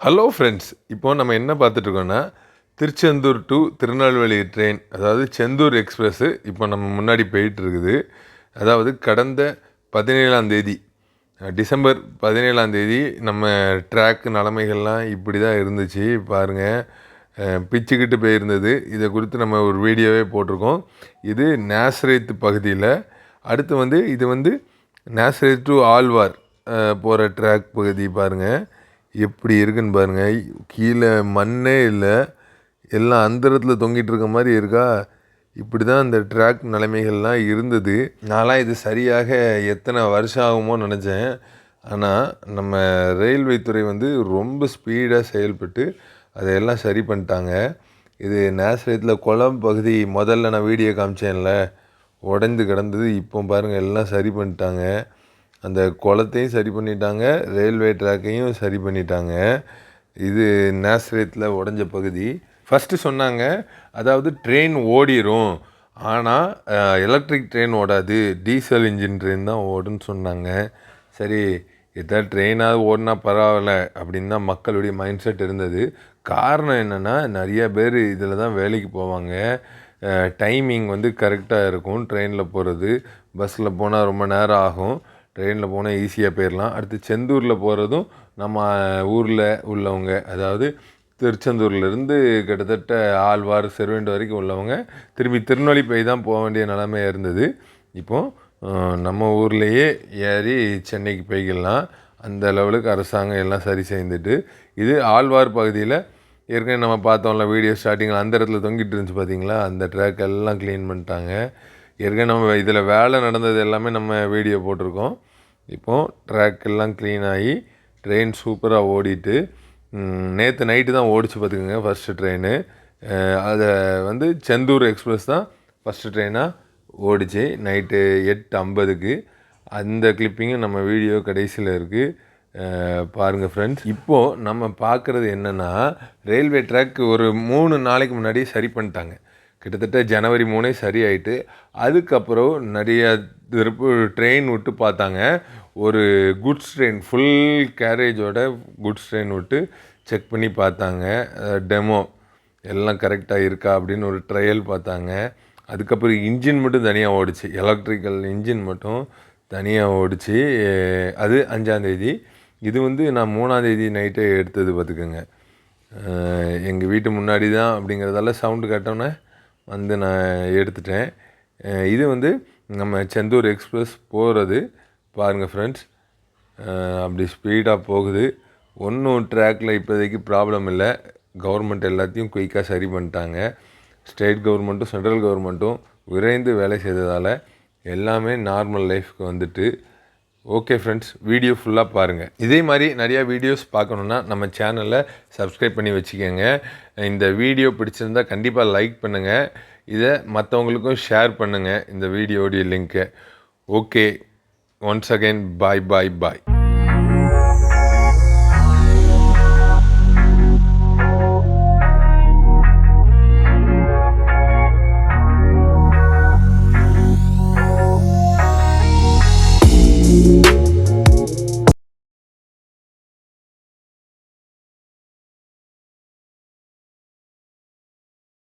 Hello friends, இப்போது நம்ம என்ன பார்த்துட்ருக்கோன்னா திருச்செந்தூர் டு திருநெல்வேலி ட்ரெயின், அதாவது செந்தூர் எக்ஸ்பிரஸ்ஸு இப்போ நம்ம முன்னாடி போயிட்டுருக்குது. அதாவது கடந்த 17ஆம் தேதி, டிசம்பர் 17ஆம் தேதி நம்ம ட்ராக் நிலமைகள்லாம் இப்படி தான் இருந்துச்சு. பாருங்கள், பிச்சுக்கிட்டு போயிருந்தது. இதை குறித்து நம்ம ஒரு வீடியோவே போட்டிருக்கோம். இது நேசரேத் பகுதியில். அடுத்து இது நேசரேத் டு ஆழ்வார் போகிற ட்ராக் பகுதி. பாருங்கள் எப்படி இருக்குன்னு பாருங்கள். கீழே மண்ணே இல்லை, எல்லாம் அந்தரத்தில் தொங்கிட்டு இருக்க மாதிரி இருக்கா. இப்படி தான் இந்த ட்ராக் நிலைமைகள்லாம் இருந்தது. நான்லாம் இது சரியாக எத்தனை வருஷம் ஆகுமோ நினச்சேன். ஆனால் நம்ம ரயில்வே துறை ரொம்ப ஸ்பீடாக செயல்பட்டு அதையெல்லாம் சரி பண்ணிட்டாங்க. இது நேசரேத்தில் குளம் பகுதி முதல்ல நான் வீடியோ காமிச்சேன்ல, உடைந்து கிடந்தது. இப்போ பாருங்கள் எல்லாம் சரி பண்ணிட்டாங்க. அந்த குளத்தையும் சரி பண்ணிட்டாங்க, ரயில்வே ட்ராக்கையும் சரி பண்ணிட்டாங்க. இது நேசரேத்தில் உடஞ்ச பகுதி. ஃபஸ்ட்டு சொன்னாங்க, அதாவது ட்ரெயின் ஓடிரும், ஆனால் எலக்ட்ரிக் ட்ரெயின் ஓடாது, டீசல் இன்ஜின் ட்ரெயின் தான் ஓடுன்னு சொன்னாங்க. சரி, எதாவது ட்ரெயினாவது ஓடினா பரவாயில்ல அப்படின்னு தான் மக்களுடைய மைண்ட் செட் இருந்தது. காரணம் என்னென்னா, நிறையா பேர் இதில் தான் வேலைக்கு போவாங்க. டைமிங் கரெக்டாக இருக்கும். ட்ரெயினில் போகிறது, பஸ்ஸில் போனால் ரொம்ப நேரம் ஆகும். ட்ரெயினில் போனால் ஈஸியாக போயிடலாம். அடுத்து செந்தூரில் போகிறதும் நம்ம ஊரில் உள்ளவங்க, அதாவது திருச்செந்தூர்லேருந்து கிட்டத்தட்ட ஆழ்வார் செருவெண்டு வரைக்கும் உள்ளவங்க திரும்பி திருநெல்வேலி போய் தான் போக வேண்டிய நிலைமையாக இருந்தது. இப்போது நம்ம ஊர்லேயே ஏறி சென்னைக்கு போய்க்கலாம். அந்த லெவலுக்கு அரசாங்கம் எல்லாம் சரி செய்துட்டு, இது ஆழ்வார் பகுதியில் ஏற்கனவே நம்ம பார்த்தோம்ல வீடியோ ஸ்டார்டிங்கில், அந்த இடத்துல தொங்கிட்டு இருந்துச்சு பார்த்தீங்களா, அந்த ட்ராக் எல்லாம் க்ளீன் பண்ணிட்டாங்க. ஏற்கனவே நம்ம இதில் வேலை நடந்தது எல்லாமே நம்ம வீடியோ போட்டிருக்கோம். இப்போது ட்ராக் எல்லாம் க்ளீன் ஆகி ட்ரெயின் சூப்பராக ஓடிட்டு, நேற்று நைட்டு தான் ஓடிச்சு பார்த்துக்குங்க ஃபஸ்ட்டு ட்ரெயின். அதை செந்தூர் எக்ஸ்பிரஸ் தான் ஃபஸ்ட்டு ட்ரெயினாக ஓடிச்சு நைட்டு 8:50க்கு. அந்த கிளிப்பிங்கும் நம்ம வீடியோ கடைசியில் இருக்குது, பாருங்கள் ஃப்ரெண்ட்ஸ். இப்போது நம்ம பார்க்குறது என்னென்னா, ரயில்வே ட்ராக் ஒரு 3 நாளைக்கு முன்னாடி சரி பண்ணிட்டாங்க. கிட்டத்தட்ட ஜனவரி 3 சரி ஆகிட்டு, அதுக்கப்புறம் நிறைய திருப்பு ட்ரெயின் விட்டு பார்த்தாங்க. ஒரு குட்ஸ் ட்ரெயின், ஃபுல் கேரேஜோட குட்ஸ் ட்ரெயின் விட்டு செக் பண்ணி பார்த்தாங்க. டெமோ எல்லாம் கரெக்டாக இருக்கா அப்படின்னு ஒரு ட்ரையல் பார்த்தாங்க. அதுக்கப்புறம் இன்ஜின் மட்டும் தனியாக ஓடிச்சு, எலக்ட்ரிக்கல் இன்ஜின் மட்டும் தனியாக ஓடிச்சு. அது 5ஆம் தேதி. இது நான் 3ஆம் தேதி நைட்டே எடுத்தது பார்த்துக்கோங்க. எங்கள் வீட்டு முன்னாடி தான் அப்படிங்கிறதால சவுண்டு கேட்டோன்னே நான் எடுத்துட்டேன். இது நம்ம செந்தூர் எக்ஸ்பிரஸ் போகிறது பாருங்கள் ஃப்ரெண்ட்ஸ். அப்படி ஸ்பீடாக போகுது. ஒன்றும் ட்ராக்கில் இப்போதைக்கு ப்ராப்ளம் இல்லை. கவர்மெண்ட் எல்லாத்தையும் குயிக்காக சரி பண்ணிட்டாங்க. ஸ்டேட் கவர்மெண்ட்டும் சென்ட்ரல் கவர்மெண்ட்டும் விரைந்து வேலை செய்ததால் எல்லாமே நார்மல் லைஃப்க்கு ஓகே ஃப்ரெண்ட்ஸ், வீடியோ ஃபுல்லாக பாருங்கள். இதே மாதிரி நிறையா வீடியோஸ் பார்க்கணுன்னா நம்ம சேனலை சப்ஸ்கிரைப் பண்ணி வச்சுக்கோங்க. இந்த வீடியோ பிடிச்சிருந்தால் கண்டிப்பாக லைக் பண்ணுங்கள். இதை மற்றவங்களுக்கும் ஷேர் பண்ணுங்கள், இந்த வீடியோடைய லிங்க்கை. ஓகே, ஒன்ஸ் அகெயின் பாய் பாய் பாய்.